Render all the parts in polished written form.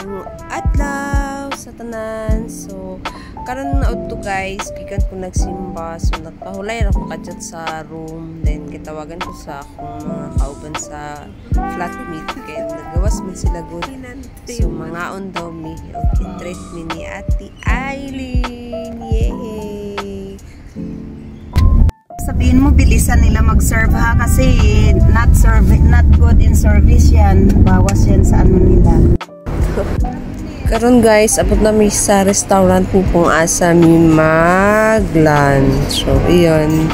Maayong adlaw sa tanan. So karon na to guys, gikan ko nagsimba. So nagpahulay ra ko kadto sa room. Then gitawagan ko sa akong mga kauban sa flatmate kay nagawas man sila good. So mangaon daw mi okay, treat mi ni Ate Aileen. Yay! Sabihin mo bilisan nila mag-serve ha kasi not good in service yan. Bawas yan sa ano nila. Karon guys, abot na mi sa restaurant kung asa mi mag-lunch. So, iyon.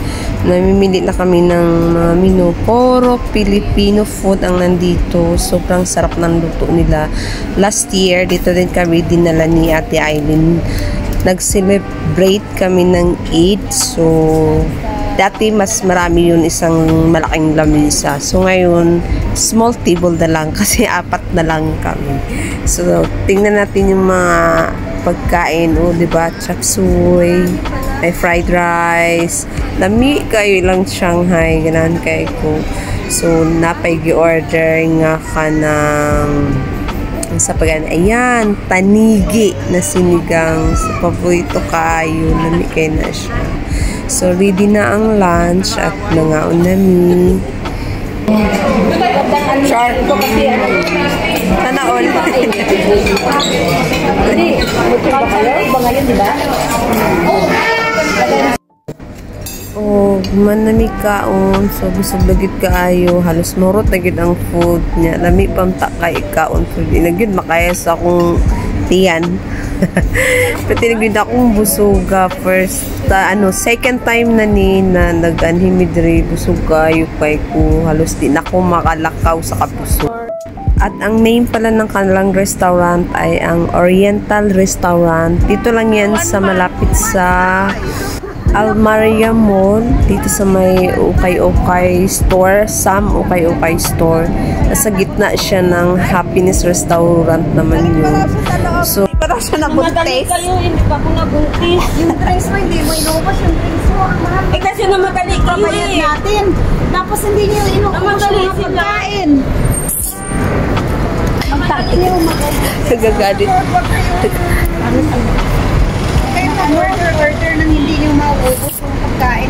Namimili na kami ng mga menu. Puro Filipino food ang nandito. Sobrang sarap ng luto nila. Last year, dito din kami dinala ni Ate Aileen. Nag-celebrate kami ng Eid. So, dati mas marami yun, isang malaking lamisa. So ngayon, small table na lang kasi 4 na lang kami. So tingnan natin yung mga pagkain. O diba, chop suey, may fried rice. Lami kayo lang Shanghai, ganahan kayo ko. So napay gi-order nga ka ng sa pagkain. Ayan, tanigi na sinigang. Sa paborito kayo, lami kayo na siya. So, ready na ang lunch at nangaon namin. Shark ko kasi ano. Sana all. Hindi, ba kayo? Ba ngayon, di ba? Oh, manami kaon. So, busog lagit kaayo. Halos morot lagit ang food niya. Lami pamta kay kaon food. Inagid makaya sa akong tiyan. Pati nagid akong busuga first second time na ni na nag-anhimidre busuga yung kay ko halos di na ako makalakaw sa kapuso. At ang name pala ng kanilang restaurant ay ang Oriental Restaurant. Dito lang yan sa malapit sa Almaria Mall, dito sa may Ukay-Ukay store, Sam Ukay-Ukay store. Nasa gitna siya ng Happiness Restaurant naman yun. So, Parang siya nabuntis. Hindi pa ako nabuntis. Yung drinks mo, hindi mo inubos yung drinks mo. Ang mahal. Eh kasi namadali kayo Kabayad natin. Tapos hindi niyo inubos yung mga pagkain. Ang takot niyo nagagalit. Order nang hindi niyo mauubos yung pagkain.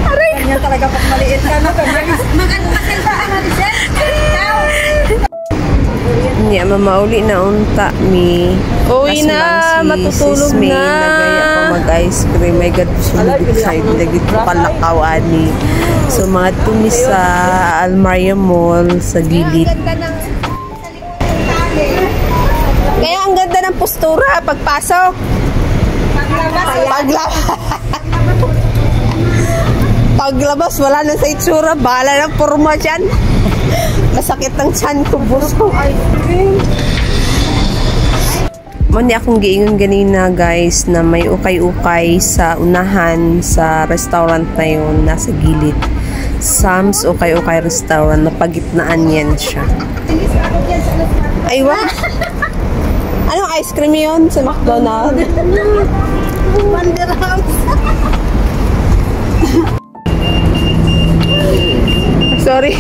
Aray! Ganyan talaga pag maliit ka na. Mag-ano ba ang result? Hindi, mamauli na unta mi. Uwi na, matutulog May na. nagaya pa mag-ice cream. May gad sumugit side. Lagit ko kalakaw ani. So, mga tumi sa Almaria Mall sa gilid. Kaya ang ganda ng postura pagpasok. Paglabas, wala na sa itsura. Bahala ng forma dyan. Masakit ang tiyan ko, buso. Mani akong giingon ganina guys na may ukay-ukay sa unahan sa restaurant na yun, nasa gilid. Sam's Ukay-Ukay Restaurant, napagitnaan yan siya. Aywa! Anong ice cream yun sa McDonald's? 1 dirham. Sorry.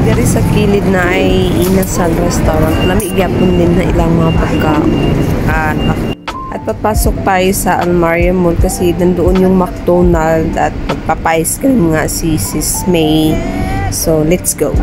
Dari sa kilid na ay inasal restaurant. Namigyapon din na ilang mga pagkaon. At papasok tayo sa Almaria Mall kasi nandoon yung McDonald's at magpapa-ice cream nga si Sis May. So, let's go.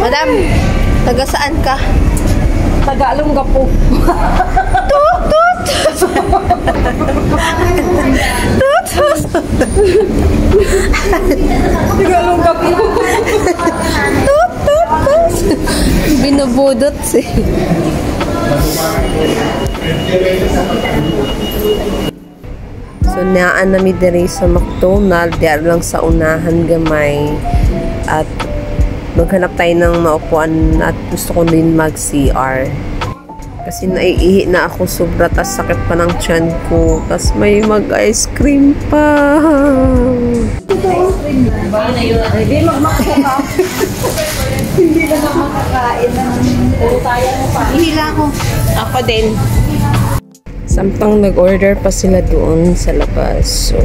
Madam, taga saan ka? Tagalongga po. Tut! Tagalongga po. Tut! Binubudot si. So, naan nami diri sa McDonald's, diyan lang sa unahan gamay. At maghanap tayo ng maupuan at gusto ko din mag-CR. Kasi naiihi na ako sobra, tas sakit pa ng tiyan ko. Tas may mag-ice cream pa. Hindi magmakaka. Hindi na makakain ng putaya mo pa. Hihila ko. Ako din. Sampang nag-order pa sila doon sa labas. So,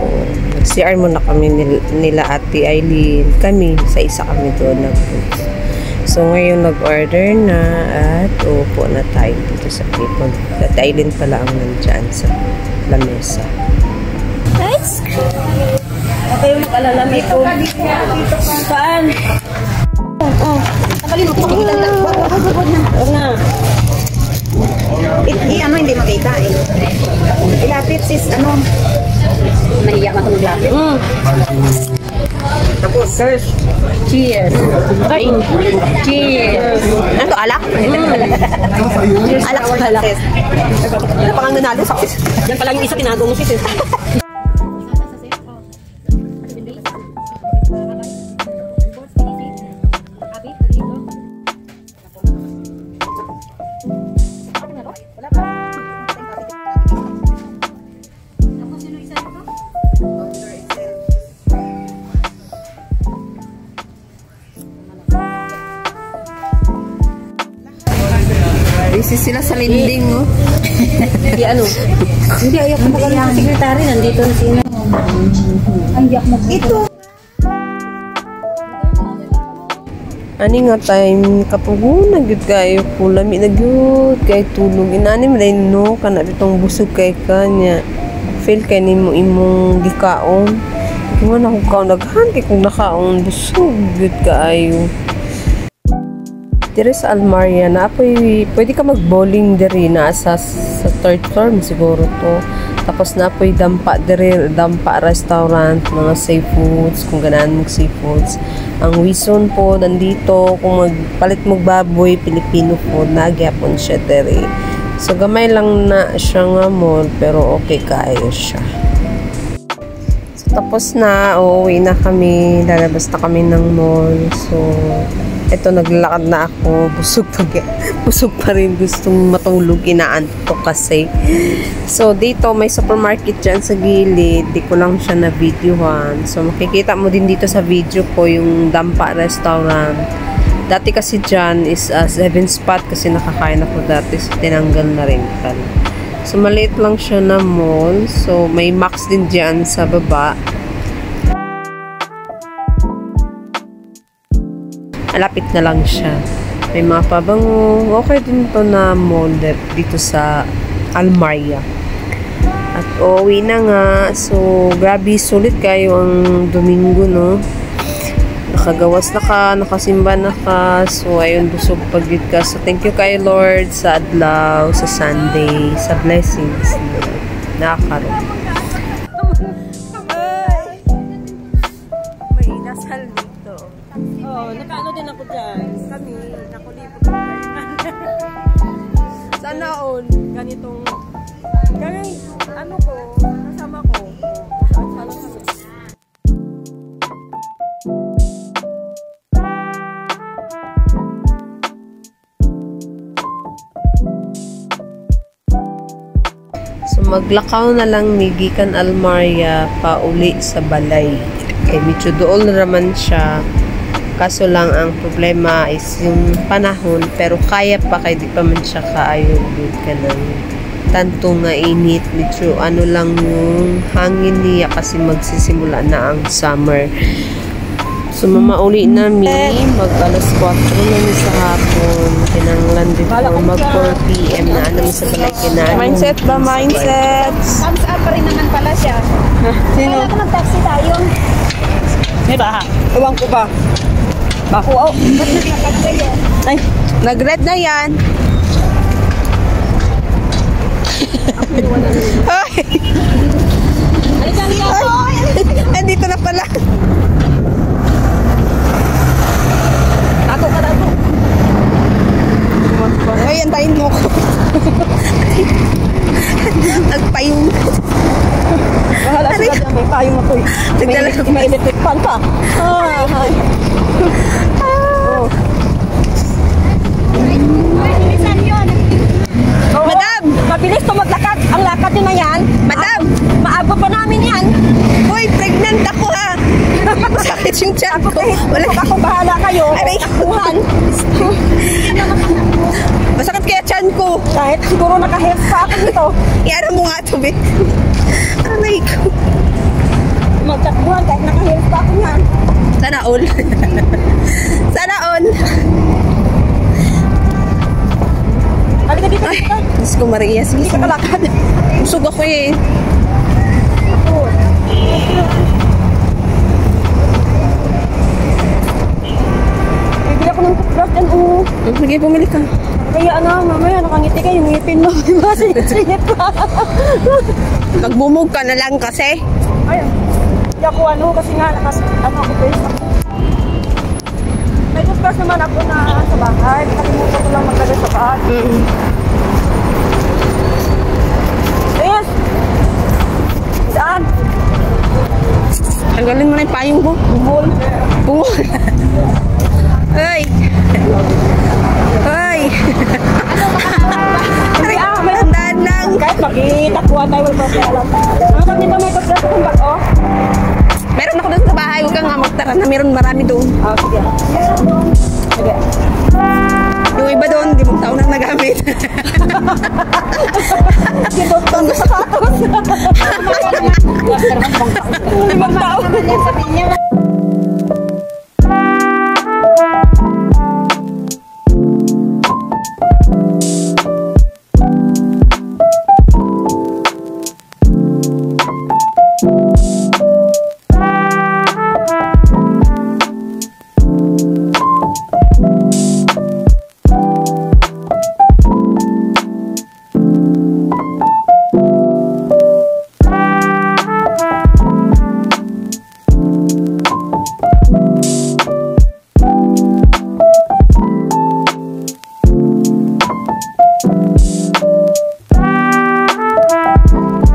nag-CR muna kami nila Ate Aileen. Kami, sa isa kami doon nag-booth. So, ngayon nag-order na at upo na tayo dito sa table. Ate Aileen pala ang nandyan sa lamesa. Ice cream. Ako yung mag-alala dito. Saan? Oh. Nakalimutan ko kita. Oo nga. Ano hindi makita eh. Ilapit sis, ano? Mahiya ka maglapit. Tapos, search. Cheers. Ay. Cheers. Ano to? Alak? Alak sa alak. Ano pa kang nanalo sa sis? Yan pala yung isa tinago mo sis. Busy sila sa linding, no? Hindi ano? Hindi, ayak mo pala ng sekretary. Nandito na sino. Ayak mo. Ito. Ani nga time kapugo nagyud kayo kulami nagyud kay tulog inani man no kana bitong busog kay kanya feel kay nimo imong gikaon kung na ko kaon daghan kay kung nakaon busog gyud kaayo. Dire sa Almaria na pwede ka mag-bowling diri na sa third floor siguro to. Tapos na dampa diri, dampa restaurant, mga seafoods, kung ganahan mong seafoods. Ang wison po nandito, kung magpalit mong baboy, Filipino food, nagyapon siya diri. So gamay lang na siya nga mall, pero okay kayo siya. So tapos na, uuwi na kami, lalabas na kami ng mall. So eto naglalakad na ako, busog pa rin, gustong matulog, inaantok kasi. So dito may supermarket dyan sa gilid, di ko lang siya na videohan. So makikita mo din dito sa video ko yung Dampa Restaurant. Dati kasi dyan is 7 spot kasi nakakain ako dati, so tinanggal na rin pala. So maliit lang siya na mall, so may Max din dyan sa baba. Malapit na lang siya. May mga pabango. Okay din to na mall dito sa Almaria. At uuwi na nga. So, grabe, sulit kayo ang Domingo, no? Nakagawas na ka, nakasimba na ka. So, ayun, busog paglit ka. So, thank you kay Lord sa adlaw, sa Sunday, sa blessings na nakakaroon. May inasal dito. Oh, nakaano din ako dyan. Kami, nakulipot ko sana all ganitong ano ko, kasama ko saan kami so maglakaw na lang migikan Almaria pa uli sa balay kay medyo dool naman siya. Kaso lang ang problema is yung panahon, pero kaya pa kay di pa man siya kaayo ka ng tanto nga init. Medyo ano lang yung hangin niya kasi magsisimula na ang summer. So mamauli namin, mag alas 4 na ni sa hapon. Kinanglan din po mag 4 PM na ano sa balay kinaan. Mindset ba? Mindset? Thumbs up pa rin naman pala siya. Sino? Kaya ka mag-taxi tayo. May ba? Ewan ko ba? Ba't naglakad kayo? Ay, nag-red na yan. Ay! Andito na pala. Ako ka na ako. Ay, antayin mo ko. Nagpayong. Bahala sila dyan, may payong ako. May electric fan pa. Ay. Ewan ko. Kahit siguro naka-health pa ako nito. Iyan mo nga ito, be. Aray ko. Magtakbuhan kahit naka-health pa ako yan. Sana all. Sana all. Halika dito. Ay, Diyos ko Maria. Sige, Hindi ka kalakad. Busog ako eh. Bibili ako ng toothbrush dyan. Sige, bumili ka. Kaya mamaya nakangiti ka yung ngipin mo. Diba? Singit pa. Magbumog ka na lang kasi. Ayun. Hindi ako kasi nga ako face ako. May toothbrush naman ako na sa bahay. Nakalimutan ko lang magdala sa bahay. Yes! Saan? Tanggalin mo na yung payong mo. Bumol. Bumol. Ay! Ay! Aray, tandaan lang. Kahit makitakuha tayo, wala pa alam. Ang sabi dito may toothbrush akong bag, oh. Meron ako doon sa bahay. Huwag kang magtara na meron marami doon. Sige. Sige. Yung iba doon, di mong taon na nagamit. Kitotong sa sapatos. Limang taon.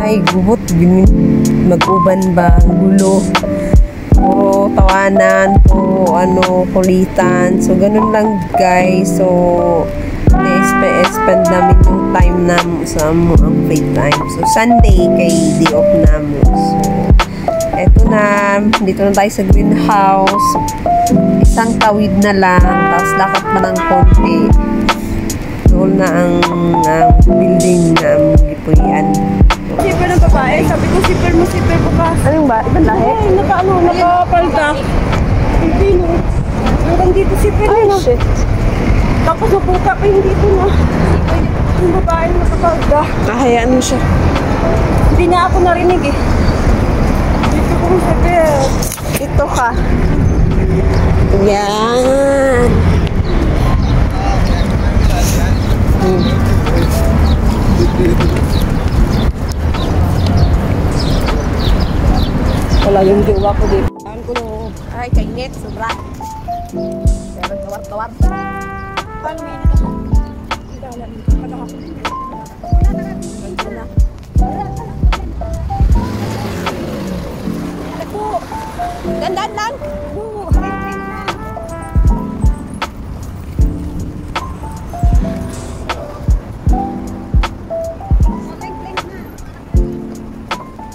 Ay, gubot. Mag-uban ba? Gulo. Puro tawanan. Puro kulitan. So, ganun lang guys. So, na-spend namin yung time namin sa ang free time. So, Sunday kay day off namin. So, eto na. Dito na tayo sa greenhouse. Isang tawid na lang. Tapos lakad pa ng konti. Doon na ang building na ang gipuyan. Sipper ng babae. Sabi ko, sipper mo bukas. Anong ba? Ibang lahi? Ay, nakapalda. Pilipino. Hanggang dito sipper na. Shit. Tapos nabuka pa yung dito na. Yung babae nakapalda. Kahayaan mo siya. Hindi na ako narinig eh. Dito ko sipper. Ito ka. Yan. Wala yung jowa ko dito. Ay, kainit. Sobra. Pero tawar-tawar. Paano may init ako? Hindi ako namin. Pag ako. Dandan lang.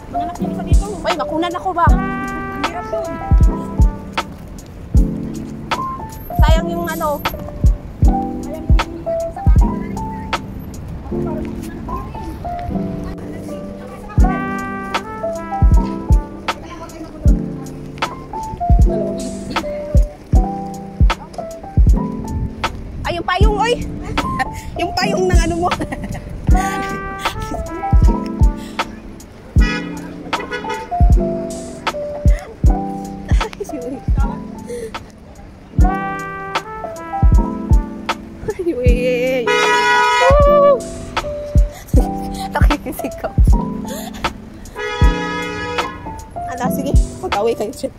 Manganak niya isa dito. Ay, makunan ako ba? Ang hirap doon. Sayang yung ano. Ay, yung payong, oy! Yung payong ng ano mo. Ay, nakikisikaw. Ala, sige. Mag-away kayo siya.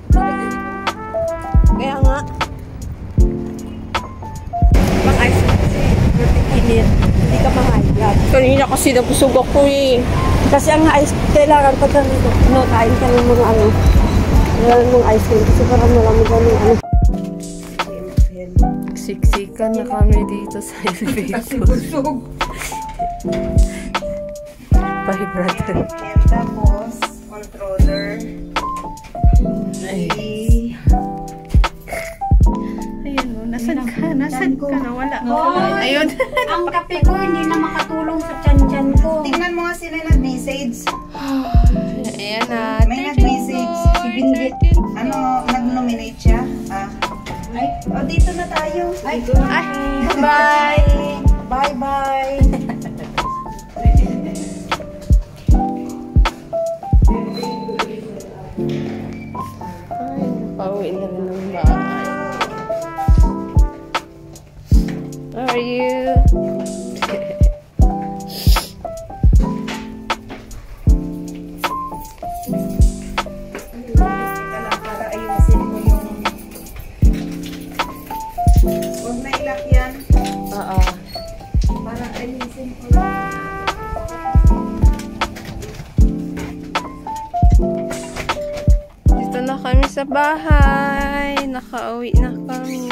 Kaya nga. Pang-ice kasi. Init. Hindi ka mahayag. Kanina kasi nabusog ako eh. Kasi ang ice, kailangan pag ganito. No, kain ka ng mga ano. Wala ng ice cream. Kasi parang marami ganun ano. Siksikan na kami dito sa elevator. Bye, brother. And tapos, controller. Ay. Ayun o, nasan ka? Nawala. Oh, Ay, Ayun. Ang kape ko hindi na makatulong sa tiyan-tiyan ko. Tingnan mo nga sila nag-message. Ayan na. May nag-message. Si Binggit. Ano, nag-nominate siya? O, dito na tayo. Ay, bye. Bye-bye. Pauwi na rin ng bahay. How are you? Para ayusin mo yung... Huwag na ilak yan. Oo. Para ayusin ko lang. Dito na kami sa bahay. Nakauwi na kami.